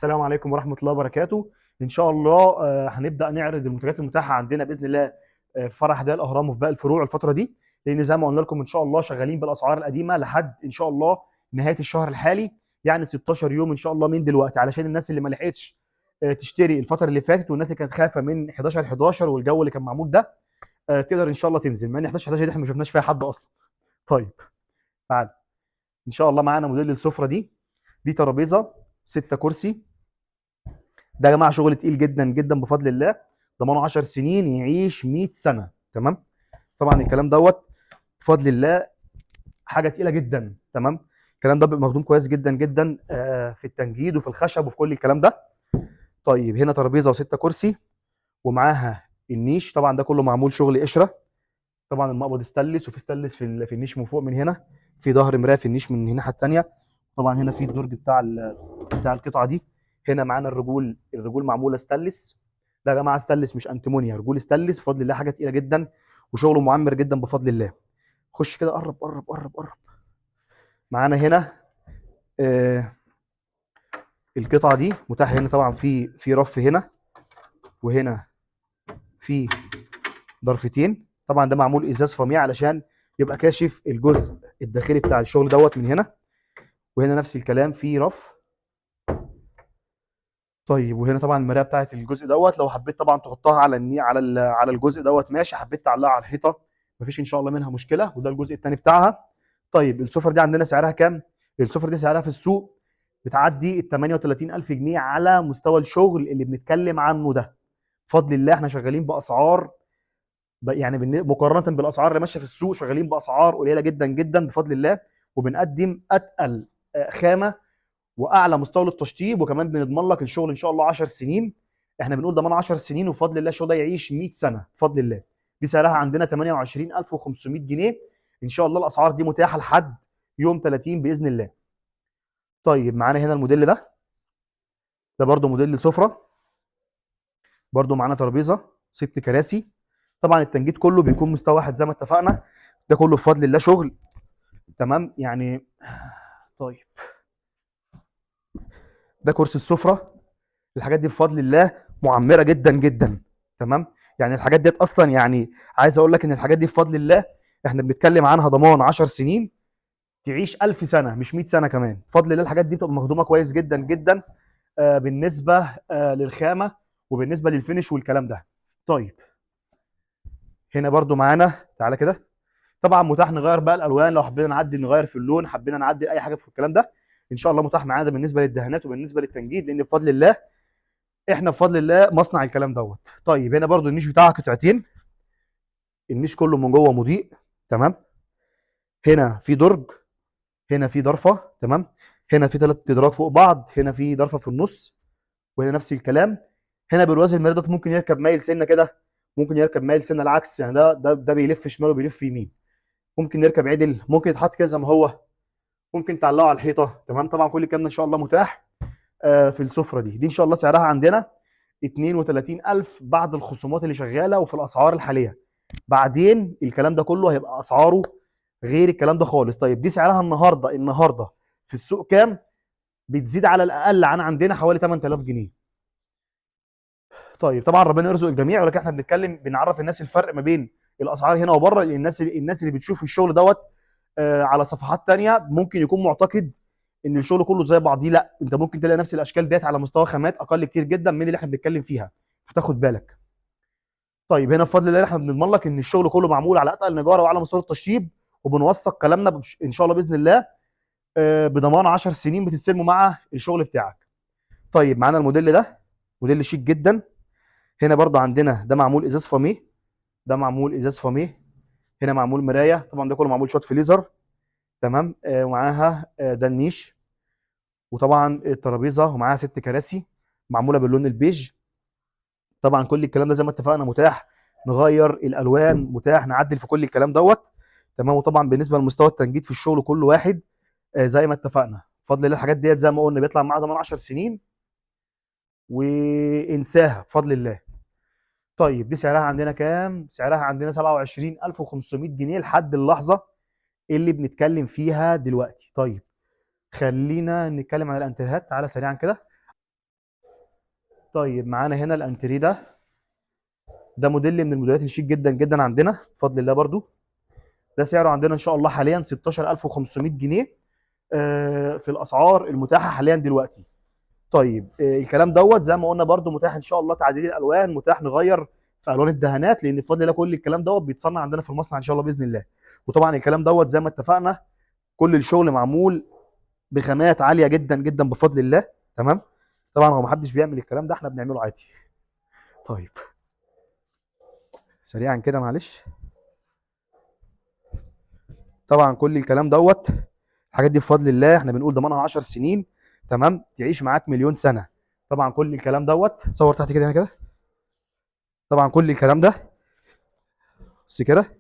السلام عليكم ورحمة الله وبركاته. إن شاء الله هنبدأ نعرض المنتجات المتاحة عندنا بإذن الله في فرع حدائق الأهرام وفي باقي الفروع الفترة دي، لأن زي ما قلنا لكم إن شاء الله شغالين بالأسعار القديمة لحد إن شاء الله نهاية الشهر الحالي، يعني 16 يوم إن شاء الله من دلوقتي، علشان الناس اللي ما لحقتش تشتري الفترة اللي فاتت، والناس اللي كانت خايفة من 11 والجو اللي كان معمول ده، تقدر إن شاء الله تنزل، مع إن 11 دي إحنا ما شفناش فيها حد أصلا. طيب تعال. إن شاء الله معانا موديل السفرة دي ترابيزة 6 كرسي. ده يا جماعه شغل تقيل جدا جدا بفضل الله، ضمانه 10 سنين يعيش 100 سنه. تمام. طبعا الكلام دوت بفضل الله حاجه تقيله جدا. تمام. الكلام ده بيبقى مخدوم كويس جدا جدا في التنجيد وفي الخشب وفي كل الكلام ده. طيب هنا ترابيزه وستة كرسي ومعاها النيش، طبعا ده كله معمول شغل قشره. طبعا المقبض استانلس، وفي استانلس في النيش من فوق من هنا، في ظهر مرايه في النيش من الناحيه الثانيه. طبعا هنا في الدرج بتاع القطعه دي. هنا معانا الرجول معموله استانلس. ده يا جماعه استانلس مش انتيمونيا، رجول استانلس بفضل الله، حاجه تقيله جدا وشغله معمر جدا بفضل الله. خش كده، قرب قرب قرب قرب. معانا هنا آه القطعه دي متاحه هنا، طبعا في رف هنا، وهنا في ضرفتين. طبعا ده معمول ازاز فاميه علشان يبقى كاشف الجزء الداخلي بتاع الشغل دوت من هنا. وهنا نفس الكلام في رف. طيب وهنا طبعا المرايه بتاعت الجزء دوت، لو حبيت طبعا تحطها على الجزء دوت ماشي، حبيت تعلقها على الحيطه مفيش ان شاء الله منها مشكله، وده الجزء الثاني بتاعها. طيب السفر دي عندنا سعرها كام؟ السفر دي سعرها في السوق بتعدي ال 38000 جنيه على مستوى الشغل اللي بنتكلم عنه ده. بفضل الله احنا شغالين باسعار يعني مقارنه بالاسعار اللي ماشيه في السوق، شغالين باسعار قليله جدا جدا بفضل الله، وبنقدم اتقل خامه واعلى مستوى للتشطيب، وكمان بنضمن لك الشغل ان شاء الله 10 سنين. احنا بنقول ضمان 10 سنين، وبفضل الله الشغل ده يعيش 100 سنه بفضل الله. دي سعرها عندنا 28500 جنيه. ان شاء الله الاسعار دي متاحه لحد يوم 30 باذن الله. طيب معانا هنا الموديل ده برده موديل سفره. برده معانا ترابيزه 6 كراسي. طبعا التنجيد كله بيكون مستوى واحد زي ما اتفقنا. ده كله بفضل الله شغل. تمام يعني. طيب ده كرسي السفره. الحاجات دي بفضل الله معمره جدا جدا. تمام. يعني الحاجات ديت اصلا، يعني عايز اقول لك ان الحاجات دي بفضل الله احنا بنتكلم عنها ضمان 10 سنين تعيش 1000 سنه مش 100 سنه كمان. بفضل الله الحاجات دي بتبقى مخدومه كويس جدا جدا بالنسبه للخامه وبالنسبه للفينش والكلام ده. طيب هنا برده معانا، تعالى كده. طبعا متاح نغير بقى الالوان، لو حبينا نعدل نغير في اللون، حبينا نعدل اي حاجه في الكلام ده ان شاء الله متاح معانا. ده بالنسبه للدهانات وبالنسبه للتنجيد، لان بفضل الله احنا بفضل الله مصنع الكلام دوت. طيب هنا برضو النيش بتاعها قطعتين. النيش كله من جوه مضيء. تمام. هنا في درج، هنا في ضرفه. تمام. هنا في 3 ادراج فوق بعض، هنا في ضرفه في النص، وهنا نفس الكلام. هنا بالوزن المريض ده ممكن يركب مايل سنه كده، ممكن يركب مايل سنه العكس، يعني ده بيلف شمال وبيلف يمين. ممكن يركب عدل، ممكن يتحط كده زي ما هو، ممكن تعلقه على الحيطه. تمام. طبعا كل الكلام ده ان شاء الله متاح في السفره دي ان شاء الله سعرها عندنا 32000 بعد الخصومات اللي شغاله وفي الاسعار الحاليه. بعدين الكلام ده كله هيبقى اسعاره غير الكلام ده خالص. طيب دي سعرها النهارده في السوق كام؟ بتزيد على الاقل عن عندنا حوالي 8000 جنيه. طيب طبعا ربنا يرزق الجميع، ولكن احنا بنتكلم بنعرف الناس الفرق ما بين الاسعار هنا وبره، لان الناس اللي بتشوف الشغل دوت على صفحات تانية ممكن يكون معتقد ان الشغل كله زي بعضيه. لا، انت ممكن تلاقي نفس الاشكال ديت على مستوى خامات اقل كتير جدا من اللي احنا بنتكلم فيها، فتاخد بالك. طيب هنا بفضل الله احنا بنضمن لك ان الشغل كله معمول على اتقل نجاره وعلى مستوى التشطيب، وبنوثق كلامنا ان شاء الله باذن الله بضمان 10 سنين بتستلموا مع الشغل بتاعك. طيب معانا الموديل ده موديل شيك جدا. هنا برضو عندنا ده معمول ازاز فاميه. ده معمول ازاز فاميه. هنا معمول مرايه، طبعا ده كله معمول شوت في ليزر. تمام. ومعاها ده النيش. وطبعا الترابيزه ومعاها 6 كراسي معموله باللون البيج. طبعا كل الكلام ده زي ما اتفقنا متاح نغير الالوان، متاح نعدل في كل الكلام دوت. تمام. وطبعا بالنسبه لمستوى التنجيد في الشغل كل واحد زي ما اتفقنا بفضل الله. الحاجات ديت زي ما قلنا بيطلع معاها ضمان 10 سنين وانساها بفضل الله. طيب دي سعرها عندنا كام؟ سعرها عندنا 27500 جنيه لحد اللحظه اللي بنتكلم فيها دلوقتي. طيب خلينا نتكلم عن الانترهات، تعالى سريعا كده. طيب معانا هنا الانتريه ده موديل من الموديلات الشيك جدا جدا عندنا بفضل الله. برضو ده سعره عندنا ان شاء الله حاليا 16500 جنيه في الاسعار المتاحه حاليا دلوقتي. طيب الكلام دوت زي ما قلنا برضو متاح ان شاء الله تعديل الالوان، متاح نغير في الوان الدهانات، لان بفضل الله كل الكلام دوت بيتصنع عندنا في المصنع ان شاء الله باذن الله. وطبعا الكلام دوت زي ما اتفقنا كل الشغل معمول بخامات عاليه جدا جدا بفضل الله. تمام. طبعا هو ما حدش بيعمل الكلام ده، احنا بنعمله عادي. طيب سريعا كده معلش. طبعا كل الكلام دوت الحاجات دي بفضل الله احنا بنقول ضمانها 10 سنين. تمام. تعيش معاك مليون سنه. طبعا كل الكلام دوت صور تحت كده هنا كده. طبعا كل الكلام ده بص كده،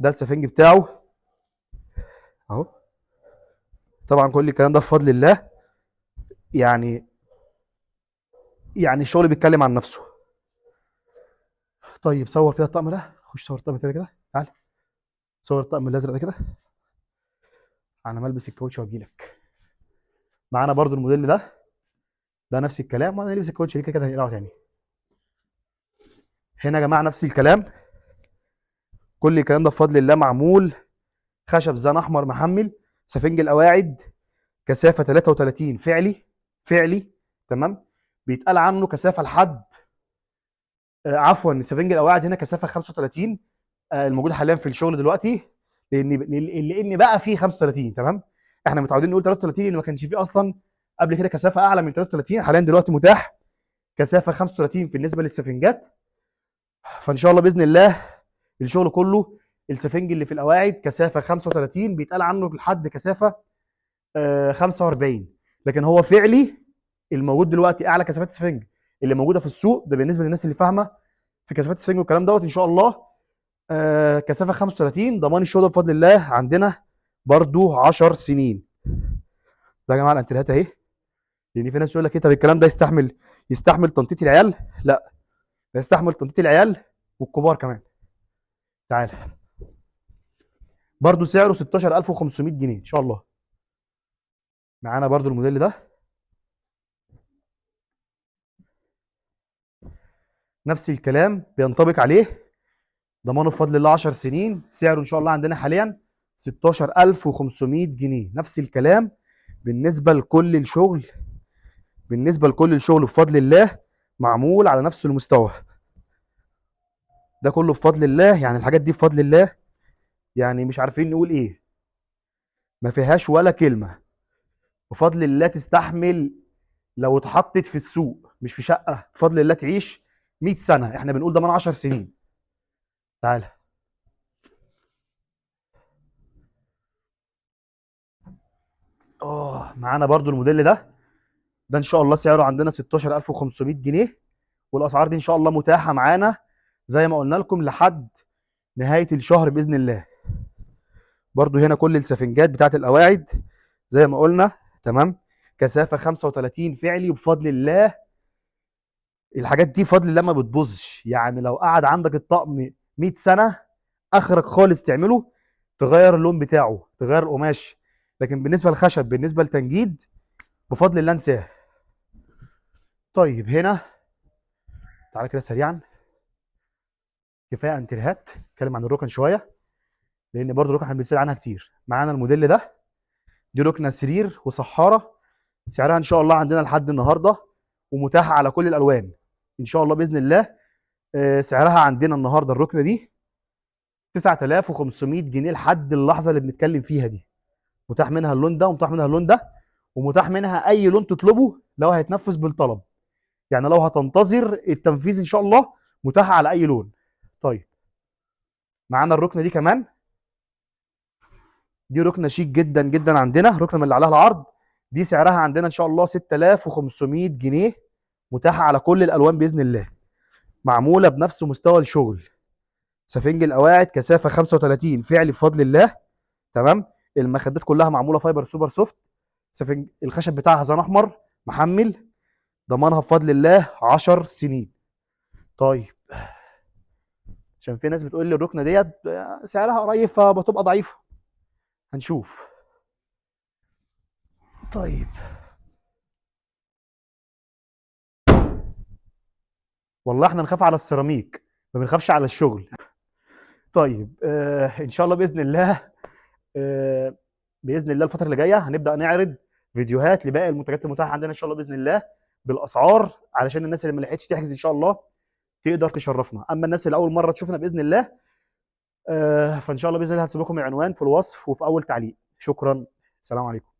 ده السفنج بتاعه اهو. طبعا كل الكلام ده بفضل الله يعني، يعني الشغل بيتكلم عن نفسه. طيب صور كده الطقم ده، خش صور الطقم كده كده، تعال صور الطقم الازرق ده كده. انا ملبس الكاوتش واجي لك. معانا برضو الموديل ده نفس الكلام، وانا لابس الكاوتش كده كده هنقلعه تاني. هنا يا جماعه نفس الكلام، كل الكلام ده بفضل الله معمول خشب زان احمر محمل. سفنج القواعد كثافه 33 فعلي. تمام. بيتقال عنه كثافه لحد عفوا سفنج القواعد هنا كثافه 35 الموجود حاليا في الشغل دلوقتي، لان بقى فيه 35. تمام. احنا متعودين نقول 33 لان ما كانش فيه اصلا قبل كده كثافه اعلى من 33. حاليا دلوقتي متاح كثافه 35 بالنسبه للسفنجات. فان شاء الله باذن الله الشغل كله السفنج اللي في القواعد كثافه 35 بيتقال عنه لحد كثافه 45، لكن هو فعلي الموجود دلوقتي اعلى كثافات السفنج اللي موجوده في السوق ده بالنسبه للناس اللي فاهمه في كثافات السفنج والكلام دوت ان شاء الله. كثافه 35 ضمان الشغل بفضل الله عندنا برضو 10 سنين. ده يا جماعه الانتريهات اهي. لان في ناس يقول لك ايه طب الكلام ده يستحمل تنطيط العيال؟ لا، ده يستحمل تنطيط العيال والكبار كمان. تعال برضو سعره 16500 جنيه ان شاء الله. معانا برضو الموديل ده نفس الكلام بينطبق عليه ضمانه بفضل الله 10 سنين. سعره ان شاء الله عندنا حاليا 16500 جنيه. نفس الكلام بالنسبه لكل الشغل، بفضل الله معمول على نفس المستوى. ده كله بفضل الله، يعني الحاجات دي بفضل الله يعني مش عارفين نقول ايه، ما فيهاش ولا كلمه. بفضل الله تستحمل لو اتحطت في السوق مش في شقه، بفضل الله تعيش 100 سنه. احنا بنقول ضمان 10 سنين. تعالى معانا برضو الموديل ده ان شاء الله سعره عندنا 16500 جنيه. والاسعار دي ان شاء الله متاحه معانا زي ما قلنا لكم لحد نهايه الشهر باذن الله. برضو هنا كل السفنجات بتاعت القواعد زي ما قلنا. تمام. كثافه 35 فعلي وبفضل الله الحاجات دي بفضل الله ما بتبوظش. يعني لو قعد عندك الطقم 100 سنه اخرك خالص تعمله تغير اللون بتاعه، تغير القماش، لكن بالنسبه للخشب بالنسبه للتنجيد بفضل الله انساه. طيب هنا تعالى كده سريعا، كفايه انتريهات. نتكلم عن الركن شويه لان برضو الركن احنا بنسال عنها كتير. معانا الموديل دي ركنه سرير وصحاره. سعرها ان شاء الله عندنا لحد النهارده ومتاحه على كل الالوان ان شاء الله باذن الله. سعرها عندنا النهارده الركنه دي 9500 جنيه لحد اللحظه اللي بنتكلم فيها دي. متاح منها اللون ده ومتاح منها اللون ده ومتاح منها اي لون تطلبه لو هيتنفذ بالطلب. يعني لو هتنتظر التنفيذ ان شاء الله متاحه على اي لون. طيب معانا الركنه دي كمان. دي ركنه شيك جدا جدا عندنا، ركنه من اللي عليها العرض. دي سعرها عندنا ان شاء الله 6500 جنيه. متاحه على كل الالوان باذن الله. معموله بنفس مستوى الشغل. سفنج القواعد كثافه 35 فعلي بفضل الله. تمام. المخدات كلها معموله فايبر سوبر سوفت. سفنج الخشب بتاعها زان احمر محمل. ضمانها بفضل الله 10 سنين. طيب عشان في ناس بتقول لي الركنه ديت سعرها قريب فبتبقى ضعيفه، هنشوف. طيب والله احنا نخاف على السيراميك، ما بنخافش على الشغل. طيب ان شاء الله باذن الله، آه باذن الله الفتره اللي جايه هنبدا نعرض فيديوهات لباقي المنتجات المتاحه عندنا ان شاء الله باذن الله بالاسعار، علشان الناس اللي ما لحقتش تحجز ان شاء الله تقدر تشرفنا. اما الناس اللي اول مره تشوفنا باذن الله، فان شاء الله باذن الله هسيب لكم العنوان في الوصف وفي اول تعليق. شكرا، السلام عليكم.